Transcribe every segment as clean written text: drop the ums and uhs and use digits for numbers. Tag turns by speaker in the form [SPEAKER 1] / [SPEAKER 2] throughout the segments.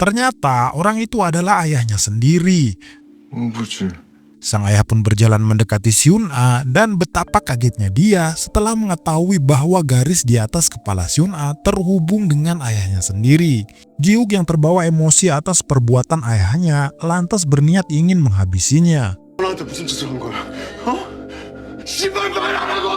[SPEAKER 1] Ternyata orang itu adalah ayahnya sendiri.
[SPEAKER 2] 뭐지?
[SPEAKER 1] Sang ayah pun berjalan mendekati Hyun-a dan betapa kagetnya dia setelah mengetahui bahwa garis di atas kepala Hyun-a terhubung dengan ayahnya sendiri. Ji-wook yang terbawa emosi atas perbuatan ayahnya lantas berniat ingin menghabisinya.
[SPEAKER 2] 너한테 무슨 짓을 한 거야? 어? 씨발 말하라고!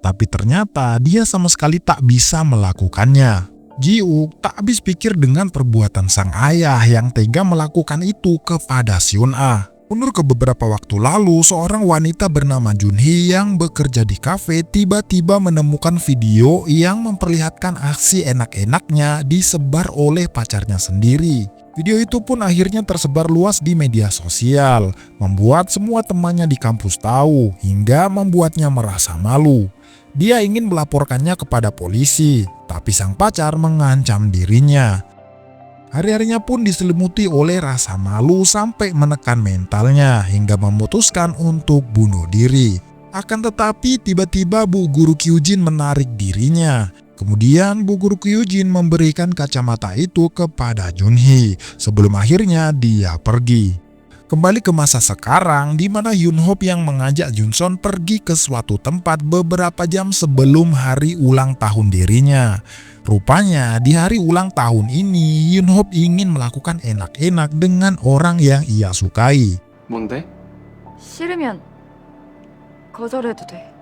[SPEAKER 1] Tapi ternyata dia sama sekali tak bisa melakukannya. Ji-wook tak habis pikir dengan perbuatan sang ayah yang tega melakukan itu kepada Hyun-a. Mundur ke beberapa waktu lalu, seorang wanita bernama Junhee yang bekerja di kafe tiba-tiba menemukan video yang memperlihatkan aksi enak-enaknya disebar oleh pacarnya sendiri. Video itu pun akhirnya tersebar luas di media sosial, membuat semua temannya di kampus tahu hingga membuatnya merasa malu. Dia ingin melaporkannya kepada polisi, tapi sang pacar mengancam dirinya. Hari-harinya pun diselimuti oleh rasa malu sampai menekan mentalnya hingga memutuskan untuk bunuh diri. Akan tetapi tiba-tiba Bu Guru Kyujin menarik dirinya. Kemudian Bu Guru Kyujin memberikan kacamata itu kepada Junhee sebelum akhirnya dia pergi. Kembali ke masa sekarang di mana Yunhope yang mengajak Junson pergi ke suatu tempat beberapa jam sebelum hari ulang tahun dirinya. Rupanya di hari ulang tahun ini Yunhope ingin melakukan enak-enak dengan orang yang ia sukai.
[SPEAKER 2] 뭔데?
[SPEAKER 3] 싫으면 거절해도 돼.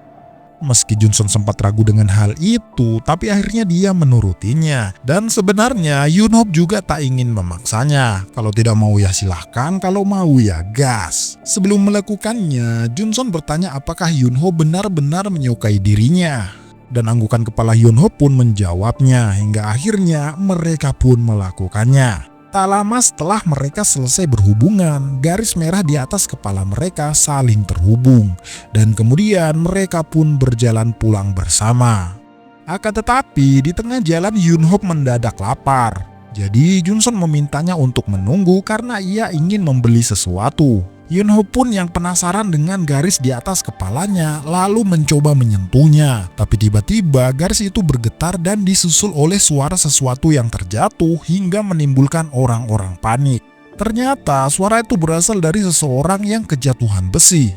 [SPEAKER 1] Meski Junson sempat ragu dengan hal itu, tapi akhirnya dia menurutinya. Dan sebenarnya Yunhope juga tak ingin memaksanya. Kalau tidak mau ya silahkan, kalau mau ya gas. Sebelum melakukannya, Junson bertanya apakah Yunhope benar-benar menyukai dirinya. Dan anggukan kepala Yunhope pun menjawabnya, hingga akhirnya mereka pun melakukannya. Tak lama setelah mereka selesai berhubungan, garis merah di atas kepala mereka saling terhubung. Dan kemudian mereka pun berjalan pulang bersama. Akan tetapi di tengah jalan Yunhope mendadak lapar. Jadi Junson memintanya untuk menunggu karena ia ingin membeli sesuatu. Yunhope pun yang penasaran dengan garis di atas kepalanya lalu mencoba menyentuhnya. Tapi tiba-tiba garis itu bergetar dan disusul oleh suara sesuatu yang terjatuh hingga menimbulkan orang-orang panik. Ternyata suara itu berasal dari seseorang yang kejatuhan besi.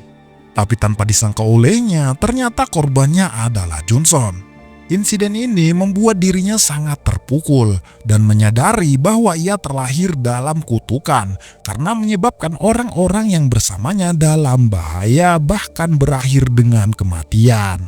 [SPEAKER 1] Tapi tanpa disangka olehnya, ternyata korbannya adalah Junson. Insiden ini membuat dirinya sangat terpukul dan menyadari bahwa ia terlahir dalam kutukan karena menyebabkan orang-orang yang bersamanya dalam bahaya bahkan berakhir dengan kematian.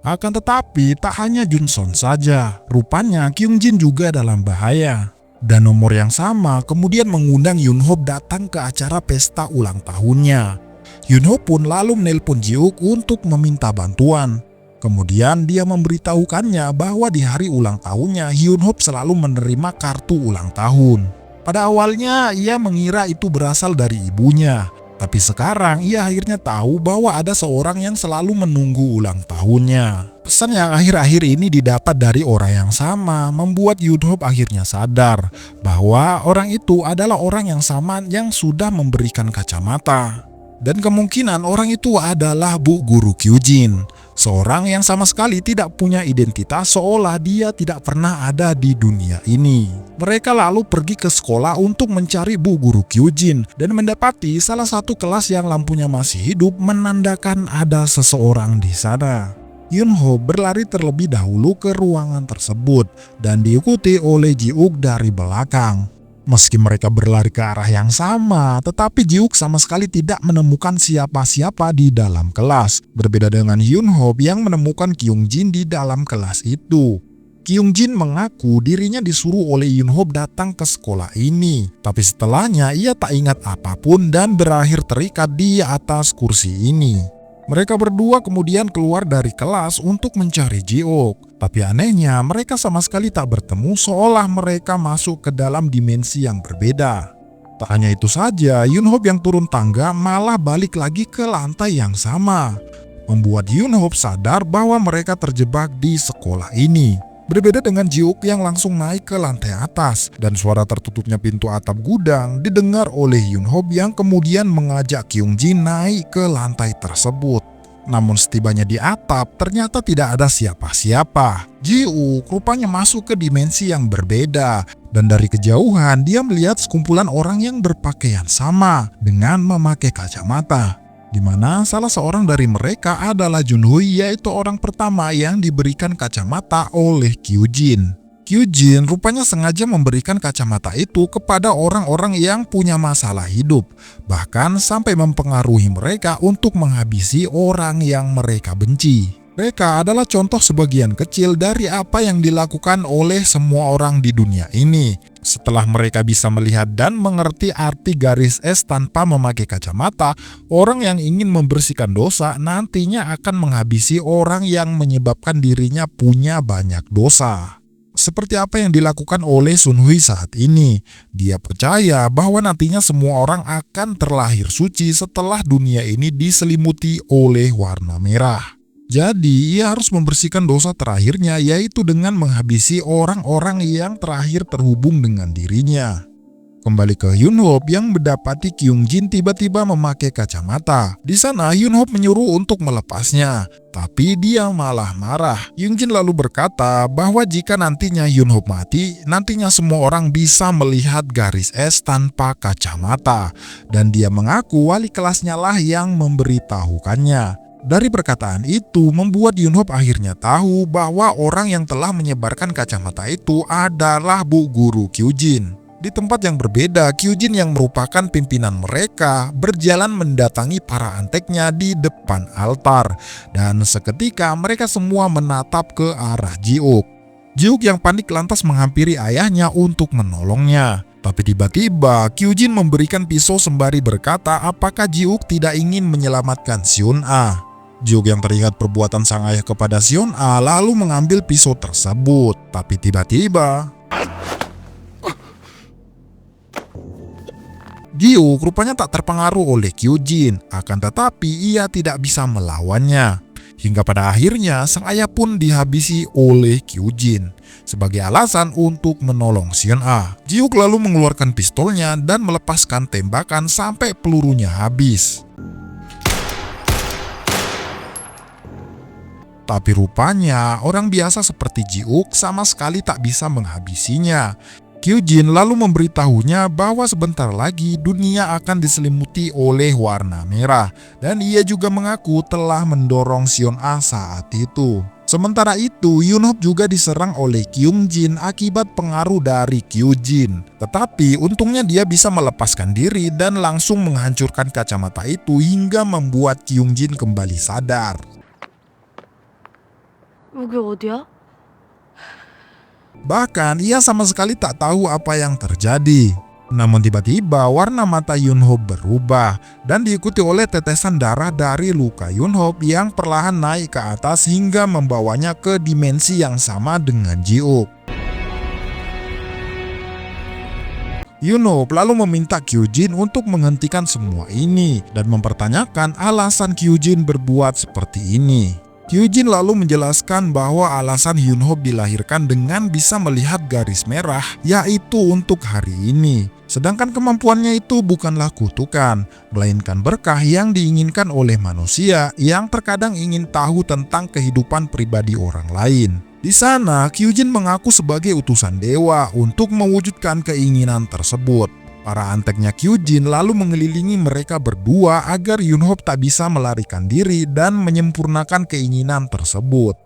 [SPEAKER 1] Akan tetapi tak hanya Junson saja, rupanya Kyungjin juga dalam bahaya. Dan nomor yang sama kemudian mengundang Yunhope datang ke acara pesta ulang tahunnya. Yunhope pun lalu menelpon Ji-wook untuk meminta bantuan. Kemudian dia memberitahukannya bahwa di hari ulang tahunnya Yunhope selalu menerima kartu ulang tahun. Pada awalnya ia mengira itu berasal dari ibunya, tapi sekarang ia akhirnya tahu bahwa ada seorang yang selalu menunggu ulang tahunnya. Pesan yang akhir-akhir ini didapat dari orang yang sama membuat Yunhope akhirnya sadar bahwa orang itu adalah orang yang sama yang sudah memberikan kacamata. Dan kemungkinan orang itu adalah Bu Guru Kyujin, seorang yang sama sekali tidak punya identitas seolah dia tidak pernah ada di dunia ini. Mereka lalu pergi ke sekolah untuk mencari Bu Guru Kyujin dan mendapati salah satu kelas yang lampunya masih hidup menandakan ada seseorang di sana. Yunhope berlari terlebih dahulu ke ruangan tersebut dan diikuti oleh Ji-wook dari belakang. Meski mereka berlari ke arah yang sama, tetapi Ji-wook sama sekali tidak menemukan siapa-siapa di dalam kelas. Berbeda dengan Yunhope yang menemukan Kyungjin di dalam kelas itu. Kyungjin mengaku dirinya disuruh oleh Yunhope datang ke sekolah ini. Tapi setelahnya ia tak ingat apapun dan berakhir terikat di atas kursi ini. Mereka berdua kemudian keluar dari kelas untuk mencari Ji-wook. Tapi anehnya mereka sama sekali tak bertemu seolah mereka masuk ke dalam dimensi yang berbeda. Tak hanya itu saja, Yunhope yang turun tangga malah balik lagi ke lantai yang sama. Membuat Yunhope sadar bahwa mereka terjebak di sekolah ini. Berbeda dengan Ji-wook yang langsung naik ke lantai atas dan suara tertutupnya pintu atap gudang didengar oleh Yunhope yang kemudian mengajak Kyungjin naik ke lantai tersebut. Namun setibanya di atap ternyata tidak ada siapa-siapa. Ji-wook rupanya masuk ke dimensi yang berbeda Dan dari kejauhan dia melihat sekumpulan orang yang berpakaian sama dengan memakai kacamata, di mana salah seorang dari mereka adalah Junhui, yaitu orang pertama yang diberikan kacamata oleh Kyujin. Kyujin rupanya sengaja memberikan kacamata itu kepada orang-orang yang punya masalah hidup, bahkan sampai mempengaruhi mereka untuk menghabisi orang yang mereka benci. Mereka adalah contoh sebagian kecil dari apa yang dilakukan oleh semua orang di dunia ini. Setelah mereka bisa melihat dan mengerti arti garis S tanpa memakai kacamata, orang yang ingin membersihkan dosa nantinya akan menghabisi orang yang menyebabkan dirinya punya banyak dosa. Seperti apa yang dilakukan oleh Sunhui saat ini. Dia percaya bahwa nantinya semua orang akan terlahir suci setelah dunia ini diselimuti oleh warna merah. Jadi ia harus membersihkan dosa terakhirnya, yaitu dengan menghabisi orang-orang yang terakhir terhubung dengan dirinya. Kembali ke Yunhop yang mendapati Kyungjin tiba-tiba memakai kacamata. Di sana Yunhop menyuruh untuk melepasnya, tapi dia malah marah. Kyungjin lalu berkata bahwa jika nantinya Yunhop mati, nantinya semua orang bisa melihat garis S tanpa kacamata. Dan dia mengaku wali kelasnya lah yang memberitahukannya. Dari perkataan itu membuat Yunhop akhirnya tahu bahwa orang yang telah menyebarkan kacamata itu adalah Bu Guru Kyujin. Di tempat yang berbeda, Kyujin yang merupakan pimpinan mereka berjalan mendatangi para anteknya di depan altar. Dan seketika mereka semua menatap ke arah Jiuk. Jiuk yang panik lantas menghampiri ayahnya untuk menolongnya. Tapi tiba-tiba Kyujin memberikan pisau sembari berkata apakah Jiuk tidak ingin menyelamatkan Seon-a. Jiuk yang teringat perbuatan sang ayah kepada Seon-a lalu mengambil pisau tersebut. Tapi tiba-tiba Jiuk rupanya tak terpengaruh oleh Kyujin, akan tetapi ia tidak bisa melawannya. Hingga pada akhirnya sang ayah pun dihabisi oleh Kyujin sebagai alasan untuk menolong Seon-a. Jiuk lalu mengeluarkan pistolnya dan melepaskan tembakan sampai pelurunya habis. Tapi rupanya orang biasa seperti Jiuk sama sekali tak bisa menghabisinya. Kyujin lalu memberitahunya bahwa sebentar lagi dunia akan diselimuti oleh warna merah, dan ia juga mengaku telah mendorong Seon-a saat itu. Sementara itu, Yunhop juga diserang oleh Kyungjin akibat pengaruh dari Kyujin. Tetapi untungnya dia bisa melepaskan diri dan langsung menghancurkan kacamata itu hingga membuat Kyungjin kembali sadar.
[SPEAKER 3] 여기 어디야?
[SPEAKER 1] Bahkan ia sama sekali tak tahu apa yang terjadi. Namun tiba-tiba warna mata Yunhop berubah dan diikuti oleh tetesan darah dari luka Yunhop yang perlahan naik ke atas hingga membawanya ke dimensi yang sama dengan Jiuk. Yunhop lalu meminta Kyujin untuk menghentikan semua ini dan mempertanyakan alasan Kyujin berbuat seperti ini. Kyujin lalu menjelaskan bahwa alasan Yunhop dilahirkan dengan bisa melihat garis merah yaitu untuk hari ini. Sedangkan kemampuannya itu bukanlah kutukan, melainkan berkah yang diinginkan oleh manusia yang terkadang ingin tahu tentang kehidupan pribadi orang lain. Di sana, Kyujin mengaku sebagai utusan dewa untuk mewujudkan keinginan tersebut. Para anteknya Kyujin lalu mengelilingi mereka berdua agar Yunhop tak bisa melarikan diri dan menyempurnakan keinginan tersebut.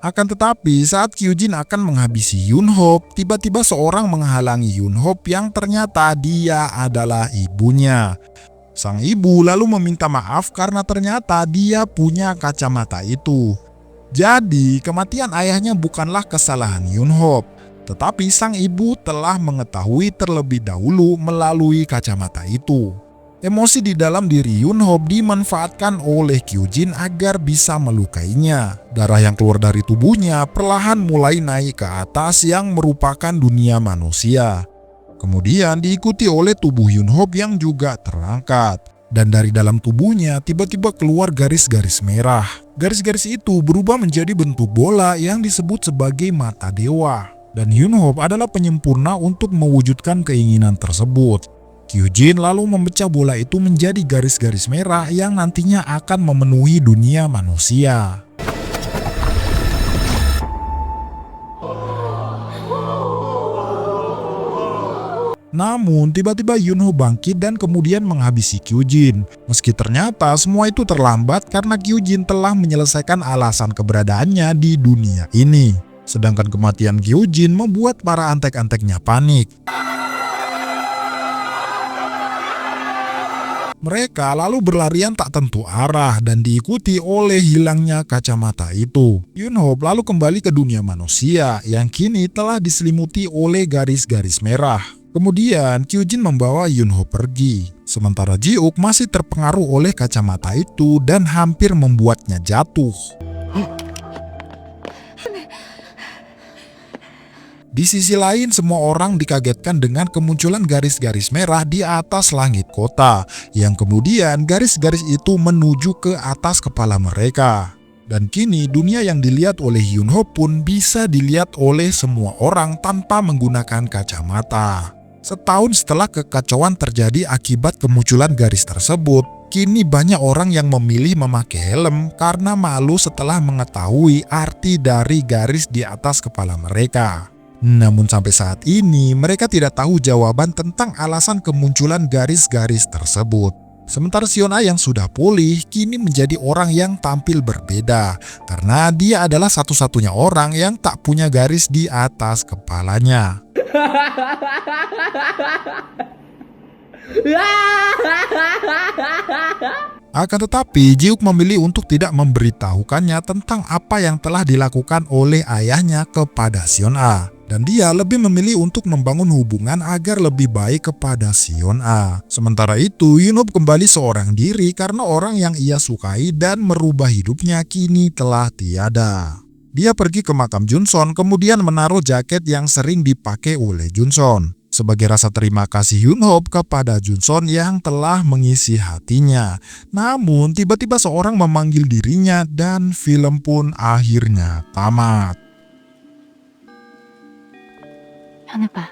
[SPEAKER 1] Akan tetapi saat Kyujin akan menghabisi Yunhop, tiba-tiba seorang menghalangi Yunhop yang ternyata dia adalah ibunya. Sang ibu lalu meminta maaf karena ternyata dia punya kacamata itu. Jadi kematian ayahnya bukanlah kesalahan Yunhop. Tetapi sang ibu telah mengetahui terlebih dahulu melalui kacamata itu. Emosi di dalam diri Yunhop dimanfaatkan oleh Kyujin agar bisa melukainya. Darah yang keluar dari tubuhnya perlahan mulai naik ke atas yang merupakan dunia manusia. Kemudian diikuti oleh tubuh Yunhop yang juga terangkat. Dan dari dalam tubuhnya tiba-tiba keluar garis-garis merah. Garis-garis itu berubah menjadi bentuk bola yang disebut sebagai mata dewa. Dan Yunhop adalah penyempurna untuk mewujudkan keinginan tersebut. Kyujin lalu memecah bola itu menjadi garis-garis merah yang nantinya akan memenuhi dunia manusia. Namun tiba-tiba Yunho bangkit dan kemudian menghabisi Kyujin. Meski ternyata semua itu terlambat karena Kyujin telah menyelesaikan alasan keberadaannya di dunia ini. Sedangkan kematian Kyujin membuat para antek-anteknya panik. Mereka lalu berlarian tak tentu arah dan diikuti oleh hilangnya kacamata itu. Yunho lalu kembali ke dunia manusia yang kini telah diselimuti oleh garis-garis merah. Kemudian Kyujin membawa Yunho pergi. Sementara Ji-wook masih terpengaruh oleh kacamata itu dan hampir membuatnya jatuh. Di sisi lain, semua orang dikagetkan dengan kemunculan garis-garis merah di atas langit kota, yang kemudian garis-garis itu menuju ke atas kepala mereka. Dan kini dunia yang dilihat oleh Yunho pun bisa dilihat oleh semua orang tanpa menggunakan kacamata. Setahun setelah kekacauan terjadi akibat kemunculan garis tersebut, kini banyak orang yang memilih memakai helm karena malu setelah mengetahui arti dari garis di atas kepala mereka. Namun sampai saat ini mereka tidak tahu jawaban tentang alasan kemunculan garis-garis tersebut. Sementara Sion-a yang sudah pulih kini menjadi orang yang tampil berbeda karena dia adalah satu-satunya orang yang tak punya garis di atas kepalanya. Akan tetapi Ji-wook memilih untuk tidak memberitahukannya tentang apa yang telah dilakukan oleh ayahnya kepada Sion-a. Dan dia lebih memilih untuk membangun hubungan agar lebih baik kepada Sion-a. Sementara itu, Yunho kembali seorang diri karena orang yang ia sukai dan merubah hidupnya kini telah tiada. Dia pergi ke makam Junson kemudian menaruh jaket yang sering dipakai oleh Junson. Sebagai rasa terima kasih Yunho kepada Junson yang telah mengisi hatinya. Namun tiba-tiba seorang memanggil dirinya dan film pun akhirnya tamat.
[SPEAKER 3] 현우봐,